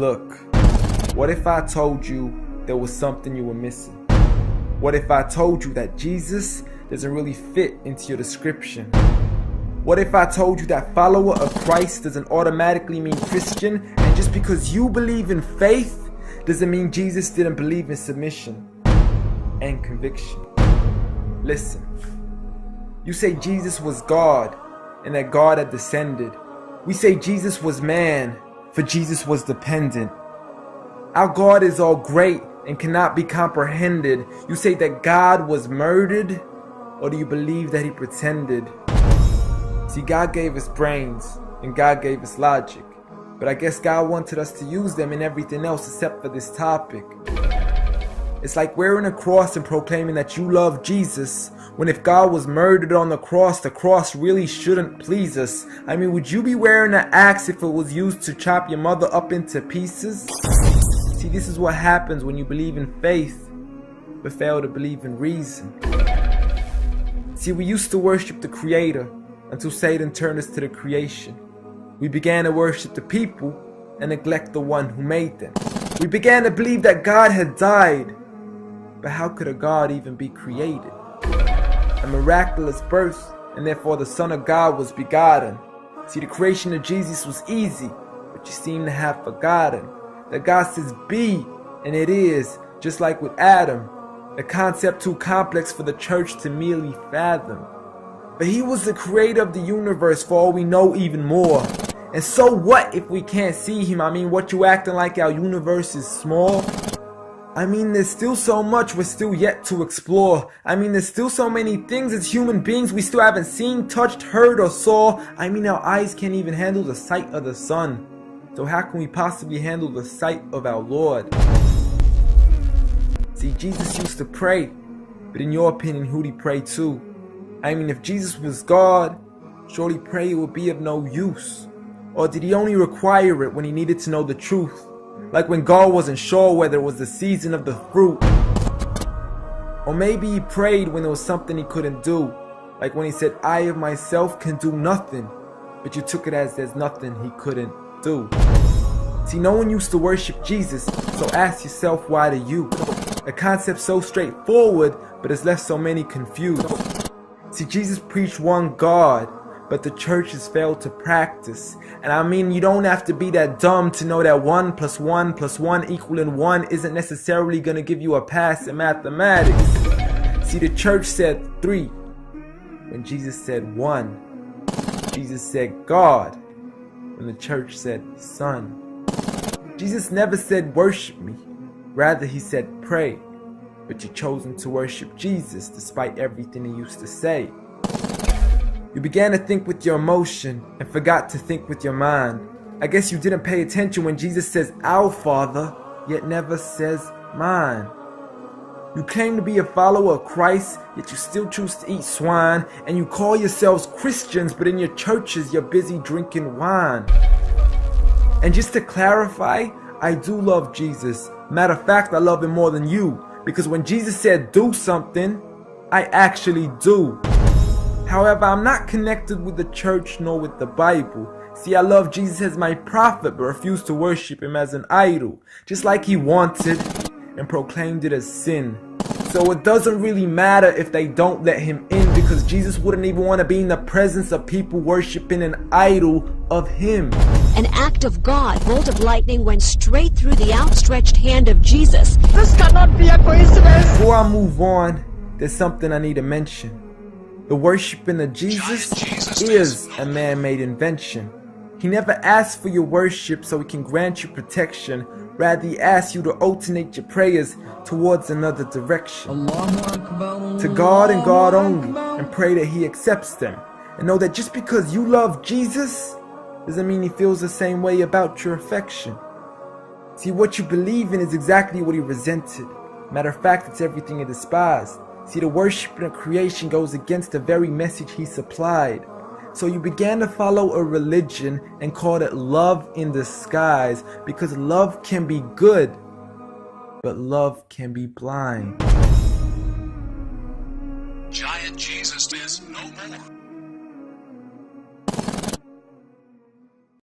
Look, what if I told you there was something you were missing? What if I told you that Jesus doesn't really fit into your description? What if I told you that follower of Christ doesn't automatically mean Christian, and just because you believe in faith doesn't mean Jesus didn't believe in submission and conviction? Listen, you say Jesus was God and that God had descended. We say Jesus was man, for Jesus was dependent. Our God is all great and cannot be comprehended. You say that God was murdered, or do you believe that he pretended? See, God gave us brains and God gave us logic, but I guess God wanted us to use them in everything else except for this topic. It's like wearing a cross and proclaiming that you love Jesus, when if God was murdered on the cross really shouldn't please us. I mean, would you be wearing an axe if it was used to chop your mother up into pieces? See, this is what happens when you believe in faith, but fail to believe in reason. See, we used to worship the Creator until Satan turned us to the creation. We began to worship the people and neglect the one who made them. We began to believe that God had died, but how could a God even be created? A miraculous birth, and therefore the Son of God was begotten. See, the creation of Jesus was easy, but you seem to have forgotten that God says be, and it is, just like with Adam, a concept too complex for the church to merely fathom. But he was the creator of the universe, for all we know, even more. And so what if we can't see him? I mean, what, you acting like our universe is small? I mean, there's still so much we're still yet to explore. I mean, there's still so many things as human beings we still haven't seen, touched, heard, or saw. I mean, our eyes can't even handle the sight of the sun. So how can we possibly handle the sight of our Lord? See, Jesus used to pray, but in your opinion, who'd he pray to? I mean, if Jesus was God, surely prayer would be of no use. Or did he only require it when he needed to know the truth? Like when God wasn't sure whether it was the season of the fruit. Or maybe he prayed when there was something he couldn't do. Like when he said, I of myself can do nothing. But you took it as there's nothing he couldn't do. See, no one used to worship Jesus, so ask yourself, why do you? A concept so straightforward, but has left so many confused. See, Jesus preached one God, but the church has failed to practice. And I mean, you don't have to be that dumb to know that 1 + 1 + 1 equaling 1 isn't necessarily going to give you a pass in mathematics. See, the church said 3, when Jesus said 1. Jesus said God, when the church said Son. Jesus never said worship me, rather he said pray. But you've chosen to worship Jesus despite everything he used to say. You began to think with your emotion and forgot to think with your mind. I guess you didn't pay attention when Jesus says our Father, yet never says mine. You claim to be a follower of Christ, yet you still choose to eat swine, and you call yourselves Christians, but in your churches you're busy drinking wine. And just to clarify, I do love Jesus. Matter of fact, I love him more than you, because when Jesus said do something, I actually do. However, I'm not connected with the church nor with the Bible. See, I love Jesus as my prophet, but refuse to worship him as an idol, just like he wanted and proclaimed it as sin. So it doesn't really matter if they don't let him in, because Jesus wouldn't even want to be in the presence of people worshiping an idol of him. An act of God, bolt of lightning went straight through the outstretched hand of Jesus. This cannot be a coincidence. Before I move on, there's something I need to mention. The worshiping of Jesus is a man-made invention. He never asked for your worship so he can grant you protection. Rather, he asks you to alternate your prayers towards another direction. To God and God only, and pray that he accepts them. And know that just because you love Jesus doesn't mean he feels the same way about your affection. See, what you believe in is exactly what he resented. Matter of fact, it's everything he despised. See, the worshiping of creation goes against the very message he supplied. So you began to follow a religion and called it love in disguise, because love can be good, but love can be blind. Giant Jesus is no more.